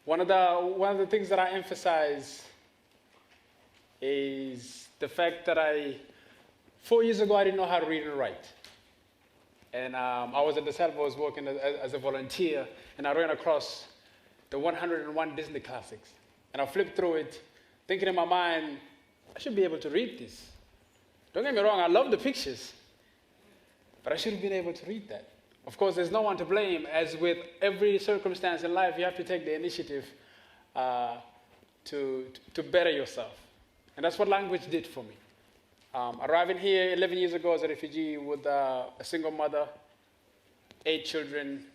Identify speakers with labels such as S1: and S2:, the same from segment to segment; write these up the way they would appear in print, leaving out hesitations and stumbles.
S1: One of the things that I emphasize is the fact that 4 years ago, I didn't know how to read and write. And I was at the Salvo, I was working as a volunteer, and I ran across the 101 Disney classics. And I flipped through it, thinking in my mind, I should be able to read this. Don't get me wrong, I love the pictures, but I should have been able to read that. Of course, there's no one to blame. As with every circumstance in life, you have to take the initiative to better yourself. And that's what language did for me. Arriving here 11 years ago as a refugee with a single mother, 8 children.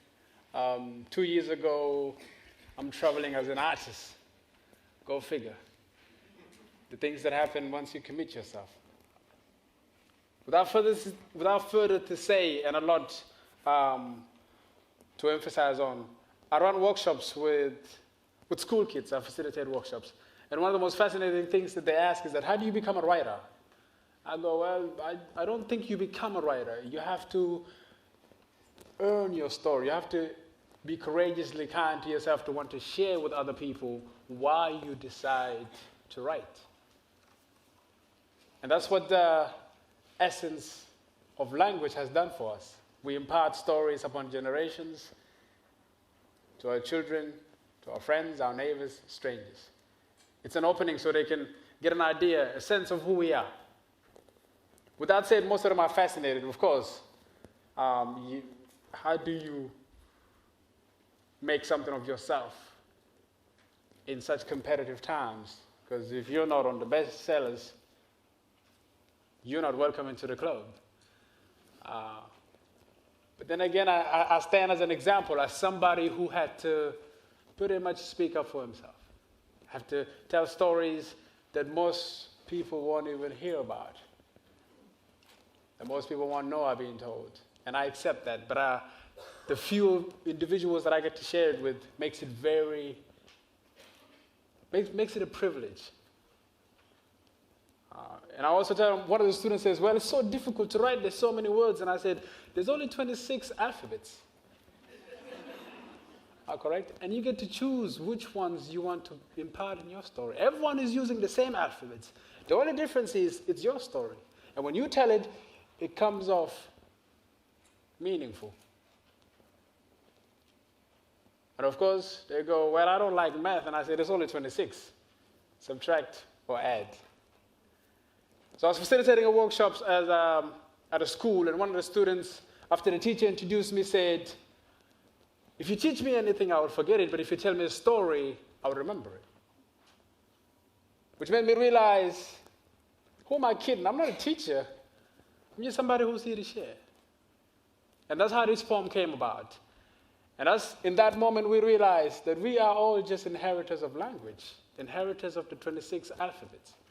S1: 2 years ago, I'm traveling as an artist. Go figure. The things that happen once you commit yourself. Without further to say, and a lot to emphasize on, I run workshops with school kids. I facilitate workshops. And one of the most fascinating things that they ask is that, how do you become a writer? I go, well, I don't think you become a writer. You have to earn your story. You have to be courageously kind to yourself to want to share with other people why you decide to write. And that's what the essence of language has done for us. We impart stories upon generations to our children, to our friends, our neighbors, strangers. It's an opening so they can get an idea, a sense of who we are. With that said, most of them are fascinated, of course. How do you make something of yourself in such competitive times? Because if you're not on the best sellers, you're not welcome into the club. But then again, I stand as an example, as somebody who had to pretty much speak up for himself. Have to tell stories that most people won't even hear about. That most people won't know are being told. And I accept that. But the few individuals that I get to share it with makes it makes it a privilege. And I also tell them, one of the students says, well, it's so difficult to write, there's so many words. And I said, there's only 26 alphabets. Correct? And you get to choose which ones you want to impart in your story. Everyone is using the same alphabets. The only difference is it's your story. And when you tell it, it comes off meaningful. And of course, they go, well, I don't like math. And I say, there's only 26. Subtract or add. So I was facilitating a workshop at a school, and one of the students, after the teacher introduced me, said, if you teach me anything, I will forget it, but if you tell me a story, I will remember it. Which made me realize, who am I kidding? I'm not a teacher. I'm just somebody who's here to share. And that's how this poem came about. And in that moment, we realized that we are all just inheritors of language, inheritors of the 26 alphabets.